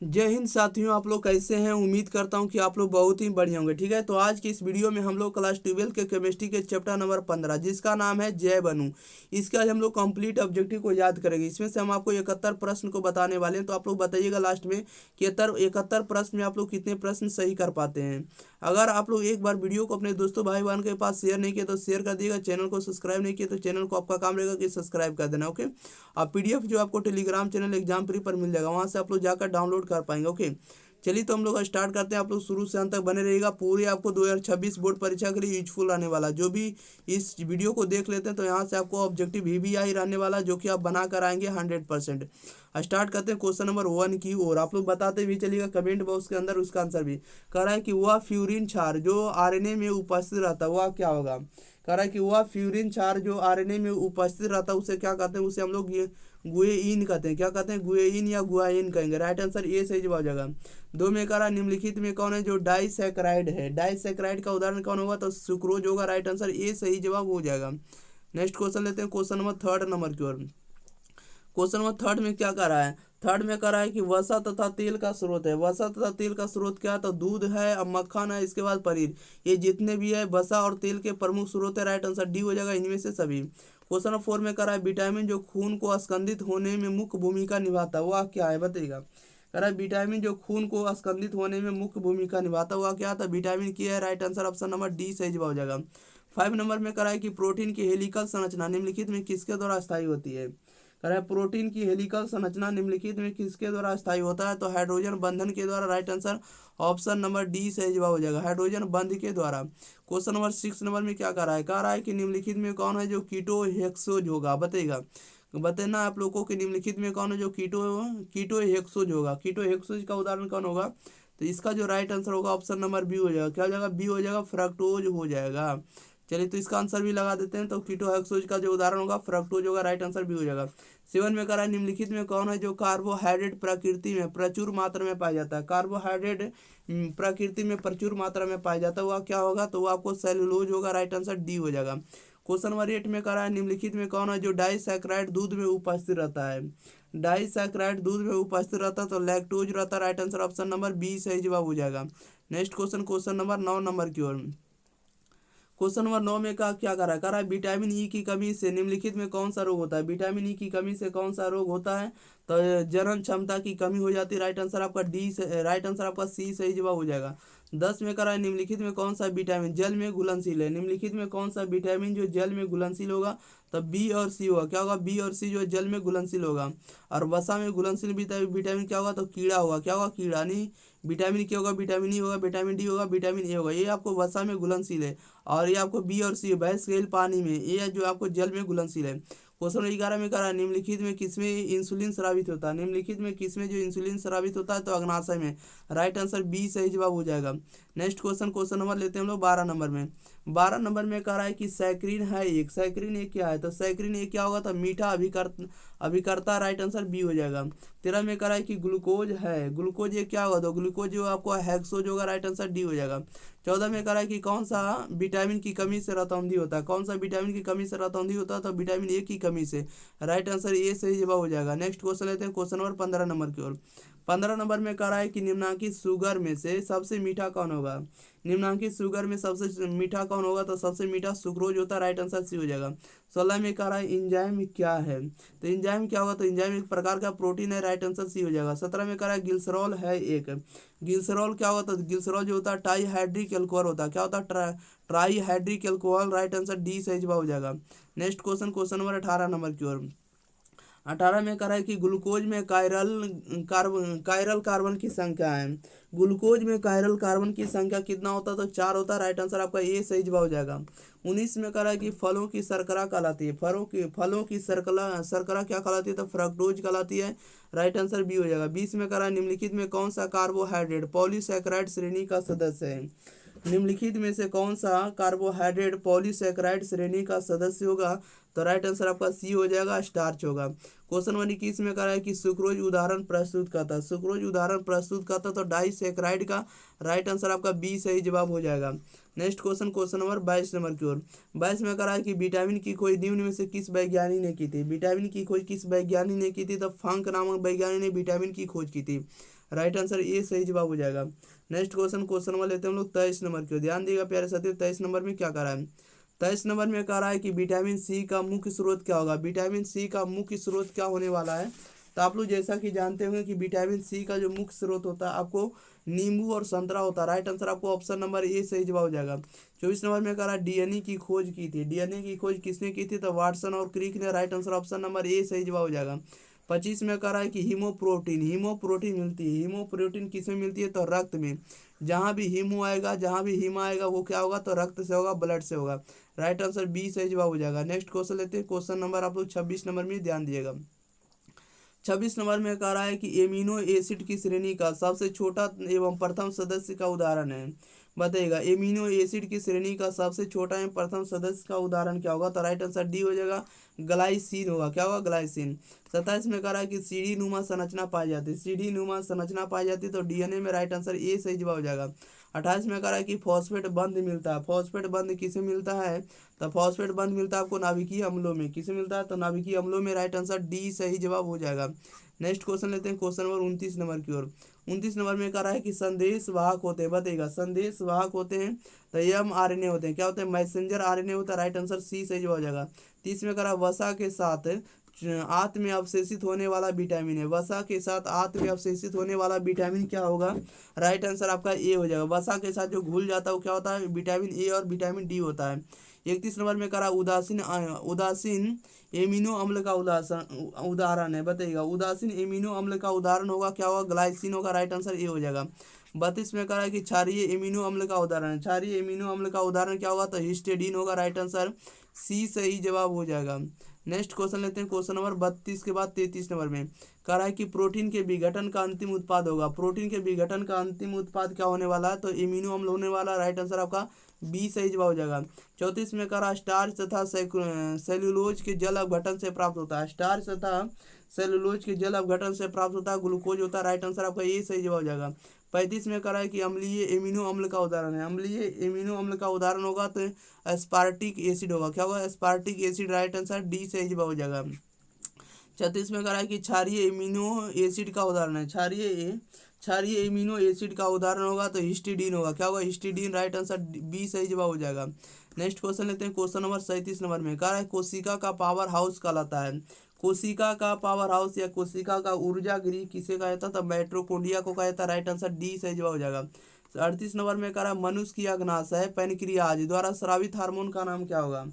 जय हिंद साथियों, आप लोग कैसे हैं। उम्मीद करता हूं कि आप लोग बहुत ही बढ़िया होंगे। ठीक है, तो आज की इस वीडियो में हम लोग क्लास 12 के केमिस्ट्री के चैप्टर नंबर 15 जिसका नाम है जय बनू, इसके आज हम लोग कंप्लीट ऑब्जेक्टिव को याद करेंगे। इसमें से हम आपको 71 प्रश्न को बताने वाले हैं, तो आप लोग बताइएगा लास्ट में कि 71 प्रश्न में आप लोग कितने प्रश्न सही कर पाते हैं। अगर आप लोग एक बार वीडियो को अपने दोस्तों भाई बहन के पास शेयर नहीं किया तो शेयर कर दिएगा। चैनल को सब्सक्राइब नहीं किया तो चैनल को आपका काम रहेगा कि सब्सक्राइब कर देना। ओके, आप पीडीएफ जो आपको टेलीग्राम चैनल एग्जाम फ्री पर मिल जाएगा, वहाँ से आप लोग जाकर डाउनलोड कर पाएंगे। ओके, चलिए तो हम लोग स्टार्ट करते हैं। आप लोग शुरू से अंत तक बने रहिएगा। पूरे आपको 2026 बोर्ड परीक्षा के लिए यूजफुल आने वाला, जो भी इस वीडियो को देख लेते हैं तो यहाँ से आपको ऑब्जेक्टिव VBI रहने वाला, जो कि आप बना कर आएंगे 100%। स्टार्ट करते हैं क्वेश्चन नंबर 1 की ओर। आप लोग बताते भी चलिएगा कमेंट बॉक्स के अंदर उसका आंसर भी। कह रहा है कि वह फ्यूरिन क्षार जो आरएनए में उपस्थित रहता है वह क्या होगा। कह रहा है कि वह फ्यूरिन क्षार जो आरएनए में उपस्थित रहता है उसे क्या कहते हैं, उसे हम लोग ये गुएइन कहते हैं। क्या कहते हैं, गुएइन या गुआइन कहेंगे। राइट आंसर ए सही जवाब हो जाएगा। दो में कह रहा है निम्नलिखित में कौन है जो डाइसैकराइड है। डाइसैकराइड का उदाहरण कौन होगा, तो सुक्रोज होगा। राइट आंसर ए सही जवाब हो जाएगा। नेक्स्ट क्वेश्चन लेते हैं क्वेश्चन नंबर 3 नंबर की ओर। क्वेश्चन नंबर 3 में क्या कर रहा है, 3 में कर रहा है कि वसा तथा तेल का स्रोत है। वसा तथा तेल का स्रोत क्या है, तो दूध है, अब मक्खन है, इसके बाद पनीर। ये जितने भी है वसा और तेल के प्रमुख स्रोत है। राइट आंसर डी हो जाएगा, इनमें से सभी। क्वेश्चन नंबर 4 में कर रहा है विटामिन जो खून को स्कंदित होने में मुख्य भूमिका निभाता है वह क्या है, बताइएगा। कह रहा है विटामिन जो खून को स्कंदित होने में मुख्य भूमिका निभाता है वह क्या था, विटामिन के है। Right answer option number D सही जवाब हो जाएगा। 5 नंबर में करा है कि प्रोटीन की हेलिकल संरचना निम्नलिखित में किसके द्वारा स्थायी होती है। कह रहा है प्रोटीन की हेलिकल संरचना निम्नलिखित में किसके द्वारा स्थायी होता है, तो हाइड्रोजन बंधन के द्वारा। Right answer option number D सही जवाब हो जाएगा, हाइड्रोजन बंध के द्वारा। क्वेश्चन नंबर 6 नंबर में क्या कह रहा है कि निम्नलिखित में कौन है जो कीटो हेक्सोज होगा, बताइएगा। बताना आप लोगों को निम्नलिखित में कौन है जो कीटो कीटो हेक्सोज होगा। कीटो हेक्सोज का उदाहरण कौन होगा, तो इसका जो राइट आंसर होगा ऑप्शन नंबर बी हो जाएगा। क्या हो जाएगा, बी हो जाएगा, फ्रक्टोज हो जाएगा। चलिए तो इसका आंसर भी लगा देते हैं। तो कीटोहेक्सोज का जो उदाहरण होगा फ्रक्टोज होगा। राइट आंसर भी हो जाएगा। 7 में कह रहा है निम्नलिखित में कौन है जो कार्बोहाइड्रेट प्रकृति में प्रचुर मात्रा में पाया जाता है। कार्बोहाइड्रेट प्रकृति में प्रचुर मात्रा में पाया जाता है वह क्या होगा, तो वह आपको सेलुलोज होगा। राइट आंसर डी हो जाएगा। क्वेश्चन नंबर 8 में कह रहा है निम्नलिखित में कौन है जो डाइसैकराइड दूध में उपस्थित रहता है। डाइसैकराइड दूध में उपस्थित रहता है तो लैक्टोज रहता है। Right answer option number B सही जवाब हो जाएगा। Next question, question number 9 number की ओर। क्वेश्चन नंबर 9 में का क्या कर रहा है विटामिन ई की कमी से निम्नलिखित में कौन सा रोग होता है। विटामिन ई की कमी से कौन सा रोग होता है, तो जनन क्षमता की कमी हो जाती है। राइट आंसर आपका डी से, राइट आंसर आपका सी सही जवाब हो जाएगा। 10 में करा है निम्नलिखित में कौन सा विटामिन जल में घुलनशील है। निम्नलिखित में कौन सा विटामिन जो जल में घुलनशील होगा, तो बी और सी होगा। क्या होगा, बी और सी जो जल में घुलनशील होगा। और वसा में घुलनशील विटामिन क्या होगा, तो कीड़ा होगा। क्या होगा, कीड़ा नहीं। विटामिन क्या होगा, विटामिन ई होगा, विटामिन डी होगा, विटामिन ए होगा। ये आपको वसा में घुलनशील है। और ये आपको बी और सी भैंस के पानी में, ये जो आपको जल में घुलनशील है। क्वेश्चन नंबर 11 में कह रहा है निम्नलिखित में किसमें इंसुलिन स्रावित होता है। निम्नलिखित में किसमें जो इंसुलिन स्रावित होता है, तो अग्नाशय में। राइट आंसर बी सही जवाब हो जाएगा। नेक्स्ट क्वेश्चन, क्वेश्चन नंबर लेते हैं हम लोग 12 नंबर में। 12 नंबर में कह रहा है कि सैक्रिन है एक। सैक्रिन एक क्या है, तो सैक्रिन एक क्या होगा, तो मीठा अभिकर्ता। राइट आंसर बी हो जाएगा। 13 में कह रहा है कि ग्लूकोज है। ग्लूकोज ये क्या होगा, तो ग्लूकोज जो आपको हेक्सोज होगा। राइट आंसर डी हो जाएगा। 14 में कह रहा है कि कौन सा विटामिन की कमी से रतौंधी होता है। कौन सा विटामिन की कमी से रतौंधी होता है, तो विटामिन ए की कमी से। राइट आंसर ए सही जवाब हो जाएगा। नेक्स्ट क्वेश्चन लेते हैं क्वेश्चन नंबर 15 नंबर की ओर। 15 नंबर में कह रहा है कि निम्नांकित शुगर में से सबसे मीठा कौन होगा। निम्नांकित शुगर में सबसे मीठा कौन होगा, तो सबसे मीठा सुक्रोज होता है। राइट आंसर सी हो जाएगा। 16 में कह रहा है इंजाइम क्या है, तो इंजाइम क्या होगा, तो इंजाइम एक प्रकार का प्रोटीन है। राइट आंसर सी हो जाएगा। 17 में कह रहा है ग्लिसरॉल है एक। ग्लिसरॉल क्या होता है, ग्लिसरॉल जो होता है टाइहाइड्रिक एल्कोहल होता है। क्या होता है, trihydric alcohol. Right answer D सही जवाब हो जाएगा। Next question, question number 18 number की ओर। 18 में कह रहा है कि ग्लूकोज में कायरल कार्बन की संख्या है। ग्लूकोज में कायरल कार्बन की संख्या कितना होता है, तो 4 होता है। राइट आंसर आपका ए सही जवाब हो जाएगा। 19 में कह रहा है कि फलों की शर्करा कहलाती है। फलों की शर्करा शर्करा क्या कहलाती है, तो फ्रक्टोज कहलाती है। राइट आंसर बी हो जाएगा। 20 में कह रहा है निम्नलिखित में कौन सा कार्बोहाइड्रेट पॉलीसैकेराइड श्रेणी का सदस्य है। निम्नलिखित में से कौन सा कार्बोहाइड्रेट पॉलीसैकेराइड श्रेणी का सदस्य होगा, तो राइट आंसर आपका सी हो जाएगा, स्टार्च होगा। क्वेश्चन नंबर 21 में कह रहा है कि सुक्रोज उदाहरण प्रस्तुत करता है। सुक्रोज उदाहरण प्रस्तुत करता तो डाइसैकराइड का। राइट आंसर आपका बी सही जवाब हो जाएगा। Next question, question number 22 number की ओर। 22 में कह रहा है कि विटामिन की खोज निम्न में से किस वैज्ञानिक ने की थी। विटामिन की खोज किस वैज्ञानिक ने की थी, तो फंक नामक वैज्ञानिक ने विटामिन की खोज की थी। राइट आंसर ए सही जवाब हो जाएगा। नेक्स्ट क्वेश्चन नंबर लेते हैं हम लोग 23 नंबर की ओर। ध्यान दिएगा प्यारे साथियों, 23 नंबर में क्या कह रहा है। 23 नंबर में कह रहा है कि विटामिन सी का मुख्य स्रोत क्या होगा। विटामिन सी का मुख्य स्रोत क्या होने वाला है। तो आप लोग जैसा कि जानते होंगे कि विटामिन सी का जो मुख्य स्रोत होता है आपको नींबू और संतरा होता है। राइट आंसर आपको ऑप्शन नंबर ए सही जवाब हो जाएगा। 24 नंबर में कह रहा है डीएनए की खोज की थी। डीएनए की खोज किसने की थी, तो वाटसन और क्रिक ने। Right answer option number A सही जवाब हो जाएगा। 25 में कह रहा है कि हीमोप्रोटीन, हीमोप्रोटीन मिलती है। हीमोप्रोटीन किसमें मिलती है, तो रक्त में। जहाँ भी हीमो आएगा, जहाँ भी हीमा आएगा वो क्या होगा, तो रक्त से होगा, ब्लड से होगा। राइट आंसर बी सही जवाब हो जाएगा। नेक्स्ट क्वेश्चन लेते हैं। क्वेश्चन नंबर आप लोग 26 नंबर में ध्यान दिएगा। 26 नंबर में कह रहा है कि एमिनो एसिड की श्रेणी का सबसे छोटा एवं प्रथम सदस्य का उदाहरण है। बताइएगा एमिनो एसिड की श्रेणी का सबसे छोटा एवं प्रथम सदस्य का उदाहरण क्या होगा, तो राइट आंसर डी हो जाएगा, ग्लाइसिन होगा। क्या होगा, ग्लाइसिन। 27 में कह रहा है कि सीढ़ी नुमा संरचना पाई जाती है। सीढ़ी नुमा संरचना पाई जाती है तो डीएनए में। राइट आंसर ए सही जवाब हो जाएगा। 28 में कह रहा है कि फॉस्फेट बंध मिलता है। फॉस्फेट बंध किसे मिलता है, तो फॉस्फेट बंध मिलता है आपको नाभिकीय अम्लों में। किसे मिलता है, तो नाभिकीय अम्लों में। राइट आंसर डी सही जवाब हो जाएगा। नेक्स्ट क्वेश्चन लेते हैं क्वेश्चन नंबर 29 नंबर की ओर। 29 नंबर में कह रहा है कि संदेश वाहक होते हैं। बताइएगा संदेश वाहक होते हैं तो mRNA होते हैं। क्या होते हैं, मैसेंजर आरएनए होता है। राइट आंसर सी सही जवाब हो जाएगा। 30 में कह रहा है वसा के साथ आत्म में अवशेषित होने वाला विटामिन है। वसा के साथ आत्म में अवशेषित होने वाला विटामिन क्या होगा, राइट आंसर आपका ए हो जाएगा। वसा के साथ जो घुल जाता है वो क्या होता है, विटामिन ए और विटामिन डी होता है। 31 नंबर में करा उदासीन एमिनो अम्ल का उदाहरण है। बताइएगा उदासीन एमिनो अम्ल का उदाहरण होगा, क्या होगा, ग्लाइसिन होगा। राइट आंसर ए हो जाएगा। 32 में कहा है कि क्षारीय एमिनो अम्ल का उदाहरण है। क्षारीय एमिनो अम्ल का उदाहरण क्या होगा, तो हिस्टेडीन होगा। राइट आंसर सी सही जवाब हो जाएगा। नेक्स्ट क्वेश्चन लेते हैं। क्वेश्चन नंबर 32 के बाद 33 नंबर में कह रहा है कि प्रोटीन के विघटन का अंतिम उत्पाद होगा। प्रोटीन के विघटन का अंतिम उत्पाद क्या होने वाला है, तो एमिनो अम्ल होने वाला। राइट आंसर आपका बी सही जवाब हो जाएगा। 34 में कह रहा है स्टार्च तथा सेल्यूलोज के जल अपघटन से प्राप्त होता है। स्टार्च तथा सेल्यूलोज के जल अपघटन से प्राप्त होता है ग्लूकोज होता है। राइट आंसर आपका ये सही जवाब हो जाएगा। 35 में कह रहा है कि अम्लीय एमिनो अम्ल का उदाहरण है। अम्लीय एमिनो अम्ल का उदाहरण होगा तो एस्पार्टिक एसिड होगा। क्या होगा, aspartic acid. Right answer D सही जवाब हो जाएगा। 36 में कह रहा है कि क्षारीय एमिनो एसिड का उदाहरण है। क्षारीय एमिनो एसिड का उदाहरण होगा तो हिस्टिडीन होगा। क्या होगा, हिस्टिडीन। राइट आंसर बी सही जवाब हो जाएगा। नेक्स्ट क्वेश्चन लेते हैं। क्वेश्चन नंबर 37 नंबर में कह रहा है कोशिका का पावर हाउस कहलाता है। कोशिका का पावर हाउस या कोशिका का ऊर्जा गृह किसे कहा जाता है, तो माइटोकॉन्ड्रिया को कहा जाता है। राइट आंसर डी सही जवाब हो जाएगा। 38 नंबर में कह रहा है मनुष्य की अग्नाशय पैनक्रियाज द्वारा स्रावित हार्मोन का नाम क्या होगा।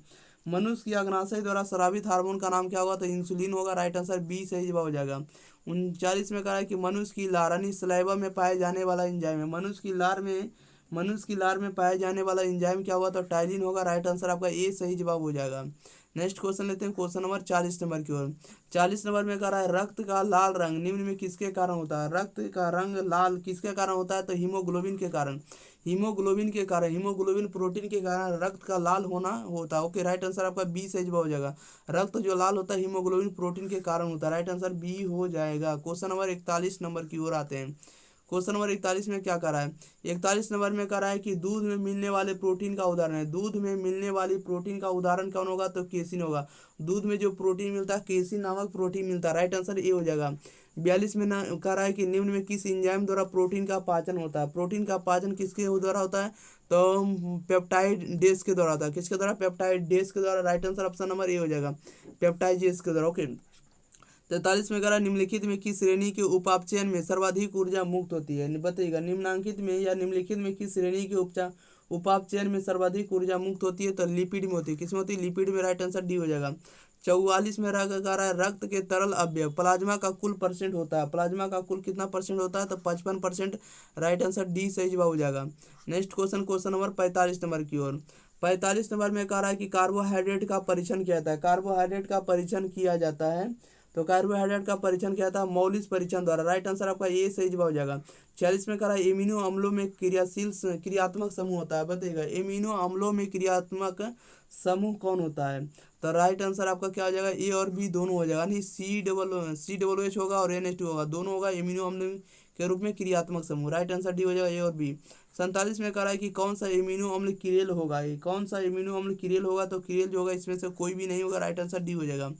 मनुष्य की अग्नाशय द्वारा स्रावित हार्मोन का नाम क्या होगा, तो इंसुलिन होगा। राइट आंसर बी सही जवाब हो जाएगा। 39 में कहा है कि मनुष्य की लार यानी सलाइवा में पाए जाने वाला एंजाइम है। मनुष्य की लार में पाए जाने वाला एंजाइम क्या हुआ, तो टाइलिन होगा। राइट आंसर आपका ए सही जवाब हो जाएगा। नेक्स्ट क्वेश्चन लेते हैं। क्वेश्चन नंबर 40 नंबर की ओर। 40 नंबर में कह रहा है रक्त का लाल रंग निम्न में किसके कारण होता है। रक्त का रंग लाल किसके कारण होता है, तो हीमोग्लोबिन के कारण। हीमोग्लोबिन के कारण, हीमोग्लोबिन प्रोटीन के कारण रक्त का लाल होना होता है। ओके, राइट आंसर आपका बी सही जवाब हो जाएगा। रक्त जो लाल होता है हीमोग्लोबिन प्रोटीन के कारण होता है। राइट आंसर बी हो जाएगा। क्वेश्चन नंबर 41 नंबर की ओर आते हैं। क्वेश्चन नंबर 41 में क्या कर रहा है, 41 नंबर में कह रहा है कि दूध में मिलने वाले प्रोटीन का उदाहरण है। दूध में मिलने वाली प्रोटीन का उदाहरण कौन होगा, तो केसिन होगा। दूध में जो प्रोटीन मिलता है केसिन नामक प्रोटीन मिलता है। राइट आंसर ए हो जाएगा। 42 में ना कह रहा है कि निम्न में किस एंजाइम द्वारा प्रोटीन का पाचन होता है। प्रोटीन का पाचन किसके द्वारा होता है, तो पेप्टाइड डेस के द्वारा होता है। किसके द्वारा, पेप्टाइड डेस के द्वारा। Right answer option number A हो जाएगा, पेप्टाइड डेस के द्वारा। ओके, 43 में कह रहा है निम्नलिखित में किस श्रेणी के उपापचयन में सर्वाधिक ऊर्जा मुक्त होती है। बताइएगा निम्नांकित में या निम्नलिखित में किस श्रेणी के उपापचयन में सर्वाधिक ऊर्जा मुक्त होती है, तो लिपिड में होती है। किसमें होती है, लिपिड में। राइट आंसर डी हो जाएगा। 44 में कह रहा है रक्त के तरल अवयव प्लाज्मा का कुल परसेंट होता है। प्लाज्मा का कुल कितना परसेंट होता है, तो 55%। राइट आंसर डी सही जवाब हो जाएगा। Next question, question number 45 number की ओर। 45 नंबर में कह रहा है कि कार्बोहाइड्रेट का परीक्षण किया जाता है। कार्बोहाइड्रेट का परीक्षण किया जाता है तो कार्बोहाइड्रेट का परीक्षण किया था मौलिक परीक्षण द्वारा। राइट आंसर आपका ये सही जवाब हो जाएगा। 46 में कह रहा है एमिनो अम्लों में क्रियात्मक समूह होता है। बताइएगा एमिनो अम्लों में क्रियात्मक समूह कौन होता है, तो राइट आंसर आपका क्या हो जाएगा, ए और बी दोनों हो जाएगा। नहीं, COOH होगा और NH2 होगा, दोनों होगा एमिनो अम्ल के रूप में क्रियात्मक समूह। राइट आंसर डी हो जाएगा, ए और बी। 47 में कह रहा है कि कौन सा एमिनो अम्ल किरेल होगा। कौन सा एमिनो अम्ल किरेल होगा, तो किरेल जो होगा इसमें से कोई भी नहीं होगा। राइट आंसर डी हो जाएगा।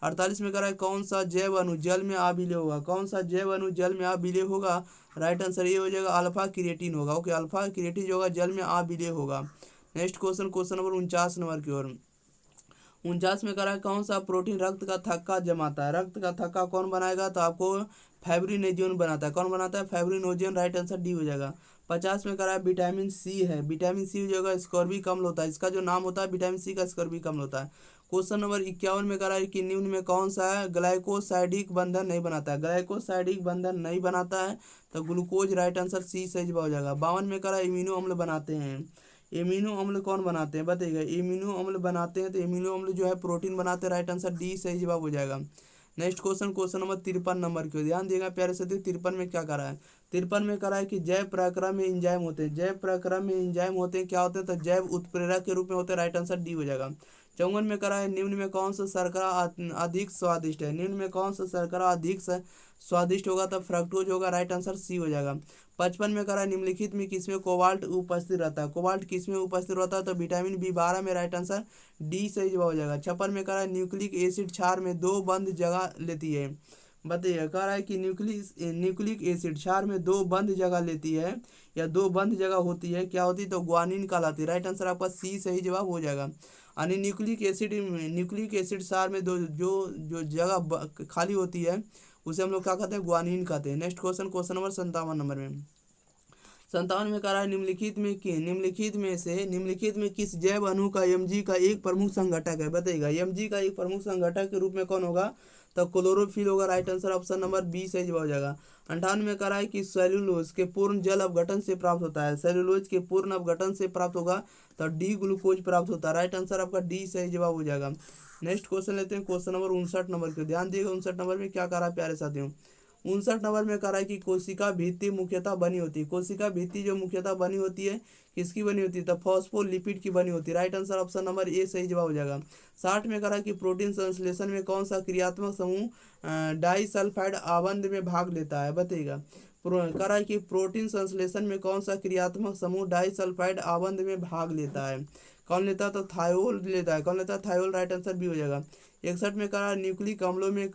48 में कह रहा है कौन सा जैव अणु जल में अविलेय होगा, कौन सा जैव अणु जल में अविलेय होगा, राइट आंसर ये हो जाएगा अल्फा क्रिएटिन होगा। ओके, अल्फा क्रिएटिन जो होगा जल में अविलेय होगा। Next question, question number 49 number की ओर। 49 में कह रहा है कौन सा प्रोटीन रक्त का थक्का जमाता है, रक्त का थक्का कौन बनाएगा, तो आपको फाइब्रिनोजेन बनाता है। कौन बनाता है, फाइब्रिनोजेन, राइट आंसर डी हो जाएगा। 50 में कह रहा है विटामिन सी है, विटामिन सी जो है स्कॉर्बिक अम्ल होता है, इसका जो नाम होता है विटामिन सी का स्कॉर्बिक अम्ल होता है। क्वेश्चन नंबर 51 में कह रहा है कि निम्न में कौन सा है ग्लाइकोसाइडिक बंधन नहीं बनाता है, ग्लाइकोसाइडिक बंधन नहीं बनाता है, तो ग्लूकोज, राइट आंसर सी सही जवाब हो जाएगा। 52 में कह रहा है इम्यूनो अम्ल बनाते हैं, इम्यूनो अम्ल कौन बनाते हैं बताइएगा, इम्यूनो अम्ल बनाते हैं, तो इम्यूनो अम्ल जो है प्रोटीन बनाते हैं, राइट आंसर डी सही जवाब हो जाएगा। Next question, question number 53 number की, ध्यान देगा प्यारे साथियों। 53 में क्या करा है, 53 में करा है कि जैव प्रक्रिया में इंजाइम होते हैं, जैव प्रक्रिया में इंजाइम होते हैं, क्या होते हैं, तो जैव उत्प्रेरक के रूप में होते हैं, राइट आंसर डी हो जाएगा। 54 में करा है निम्न में कौन सा शर्करा अधिक स्वादिष्ट है, निम्न में कौन सा शर्करा अधिक स्वादिष्ट होगा, तो फ्रक्टोज होगा, राइट आंसर सी हो जाएगा। 55 में करा है निम्नलिखित में किसमें कोबाल्ट उपस्थित रहता है, कोबाल्ट किसमें उपस्थित रहता है, तो विटामिन B12 में, राइट आंसर डी सही जवाब हो जाएगा। 56 में करा है न्यूक्लिक एसिड क्षार में दो बंद जगह लेती है, बताइए, कह रहा है कि न्यूक्लिक एसिड क्षार में दो बंद जगह लेती है या दो बंद जगह होती है, क्या होती है, तो ग्वानिन कहलाती है, राइट आंसर आपका सी सही जवाब हो जाएगा। यानी न्यूक्लिक एसिड क्षार में दो जो जो जगह खाली होती है उसे हम लोग क्या कहते हैं, ग्वानिन कहते हैं। Next question, question number 57 number में। 57 में कह रहा है निम्नलिखित में किस जैव अणु का Mg का एक प्रमुख संघटक है, बताइएगा, Mg का एक प्रमुख संघटक के रूप में कौन होगा, तो क्लोरोफिल होगा, right answer option number B सही जवाब हो जाएगा। 58 में कह रहा है कि सेल्यूलोज के पूर्ण जल अपघटन से प्राप्त होता है, सेल्यूलोज के पूर्ण अपघटन से प्राप्त होगा, तो डी ग्लूकोज प्राप्त होता है, राइट आंसर आपका डी सही जवाब हो जाएगा। नेक्स्ट क्वेश्चन लेते हैं, क्वेश्चन नंबर 59 नंबर के, ध्यान दिएगा। 59 नंबर में क्या कह रहा है प्यारे साथियों, 59 नंबर में कह रहा है कि कोशिका भित्ति मुख्यतः बनी होती है, कोशिका भित्ति जो मुख्यतः बनी होती है किसकी बनी होती है, तो फॉस्फोलिपिड की बनी होती है, right answer option number A सही जवाब हो जाएगा। 60 में कह रहा है कि प्रोटीन संश्लेषण में कौन सा क्रियात्मक समूह डाइसल्फाइड आबंध में भाग लेता है, बताइएगा, कह रहा है कि प्रोटीन संश्लेषण में कौन सा क्रियात्मक समूह डाइसल्फाइड आबंध में भाग लेता है, कौन लेता है, तो थायोल लेता है, कौन लेता है, थायोल, राइट आंसर बी हो जाएगा। 61 में कहा न्यूक्लिक अम्लों में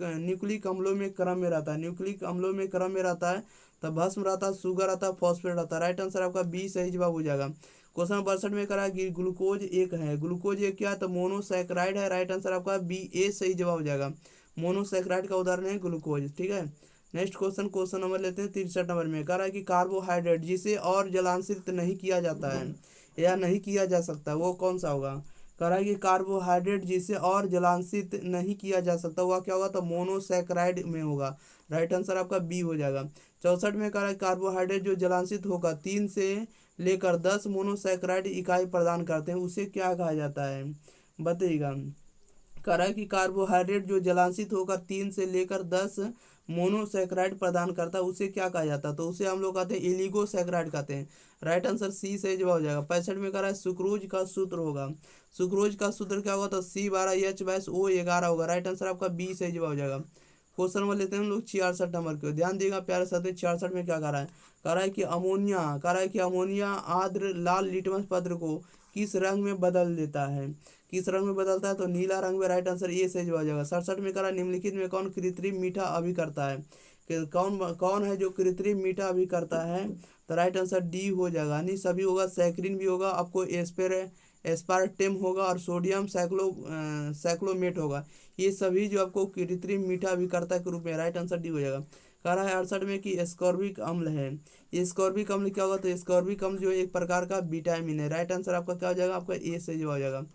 क्रम में रहता है, न्यूक्लिक अम्लों में क्रम में रहता है, तो भस्म रहता है, शुगर रहता है, फॉस्फेट रहता है, राइट आंसर आपका बी सही जवाब हो जाएगा। क्वेश्चन 62 में करा कि ग्लूकोज एक है, ग्लूकोज एक क्या, तो मोनोसैकराइड है, राइट आंसर आपका बी ए सही जवाब हो जाएगा। मोनोसैकराइड का उदाहरण है ग्लूकोज, ठीक है। नेक्स्ट क्वेश्चन, क्वेश्चन नंबर लेते हैं 63 नंबर में, कह रहा है कि कार्बोहाइड्रेट जिसे और जलांशित नहीं किया जाता है या नहीं किया जा सकता वो कौन सा होगा, कह रहा है कि कार्बोहाइड्रेट जिसे और जलांशित नहीं किया जा सकता वह क्या होगा, तो मोनोसैकराइड में होगा, राइट आंसर आपका बी हो जाएगा। 64 में कह रहा है कार्बोहाइड्रेट जो जलांशित होगा 3 से लेकर 10 मोनोसैकराइड इकाई प्रदान करते हैं उसे क्या कहा जाता है, बताइएगा, कह रहा है कि कार्बोहाइड्रेट जो जलांशित होकर 3 से लेकर 10 मोनोसैकराइड प्रदान करता है उसे क्या कहा जाता है, तो उसे हम लोग कहते हैं एलिगोसैकराइड कहते हैं, राइट आंसर सी सही जवाब हो जाएगा। 65 में कह रहा है सुक्रोज का सूत्र होगा, सुक्रोज का सूत्र क्या होगा, तो C12H22O11 होगा, राइट आंसर आपका बी सही जवाब हो जाएगा। क्वेश्चन नंबर लेते हैं हम लोग 66 नंबर के, ध्यान देगा प्यारे साथी। 66 में क्या कह रहा है, कह रहा है कि अमोनिया आर्द्र लाल लिटमस पत्र को किस रंग में बदल देता है, किस रंग में बदलता है, तो नीला रंग में, राइट आंसर ये सही जवाब हो जाएगा। 67 में कह रहा है निम्नलिखित में कौन कृत्रिम मीठा अभिकर्ता है, कि कौन कौन है जो कृत्रिम मीठा अभिकर्ता है, तो राइट आंसर डी हो जाएगा, यानी सभी होगा, सैक्रिन भी होगा, आपको एस्पार्टेम होगा और सोडियम साइक्लोमेट होगा, ये सभी जो आपको कृत्रिम मीठा अभिकर्ता के रूप में, राइट आंसर डी हो जाएगा। कह रहा है 68 में कि एस्कॉर्बिक अम्ल है, एस्कॉर्बिक अम्ल क्या होगा, तो एस्कॉर्बिक अम्ल जो एक प्रकार का विटामिन है, राइट आंसर आपका क्या हो जाएगा, आपका ए सही जवाब हो जाएगा।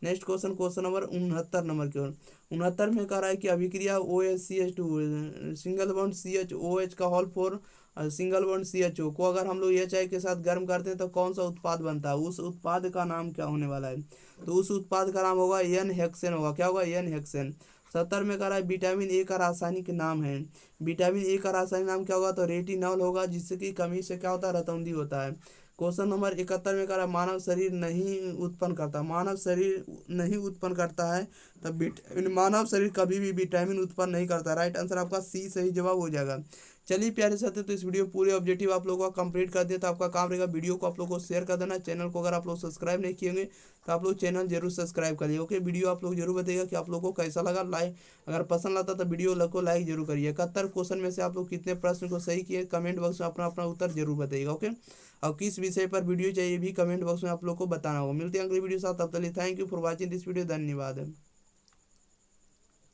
Next question, question number 69 number की ओर। 69 में कह रहा है कि अभिक्रिया OHCH2 सिंगल बॉन्ड CHOH का होल फोर सिंगल बॉन्ड CHO को अगर हम लोग HI के साथ गर्म करते हैं तो कौन सा उत्पाद बनता है, उस उत्पाद का नाम क्या होने वाला है, तो उस उत्पाद का नाम होगा एन हेक्सेन होगा, क्या होगा, एन हेक्सेन। 70 में कह रहा है विटामिन ए का रासायनिक नाम है, विटामिन ए का रासायनिक नाम क्या होगा, तो रेटिनॉल होगा, जिसकी कमी से क्या होता है, रतौंधी होता है। क्वेश्चन नंबर 71 में कह रहा है मानव शरीर नहीं उत्पन्न करता, मानव शरीर नहीं उत्पन्न करता है तब मानव शरीर कभी भी विटामिन उत्पन्न नहीं करता। राइट आंसर आपका सी सही जवाब हो जाएगा। चलिए प्यारे साथी, तो इस वीडियो पूरे ऑब्जेक्टिव आप लोगों का कंप्लीट कर दिया, तो आपका काम रहेगा वीडियो को आप लोगों को शेयर कर देना। चैनल को अगर आप लोग सब्सक्राइब नहीं किए होंगे तो आप लोग चैनल जरूर सब्सक्राइब करिए। ओके, वीडियो आप लोग जरूर बताइएगा कि आप लोगों को कैसा लगा। लाइक अगर पसंद आता तो वीडियो को लाइक जरूर करिए। 71 क्वेश्चन में से आप लोग कितने प्रश्न को सही किए कमेंट बॉक्स में अपना अपना उत्तर जरूर बताइएगा। ओके, और किस विषय पर वीडियो चाहिए भी कमेंट बॉक्स में आप लोग को बताना होगा। मिलते हैं अगली वीडियो साथ, तब तक thank you for watching this video. धन्यवाद।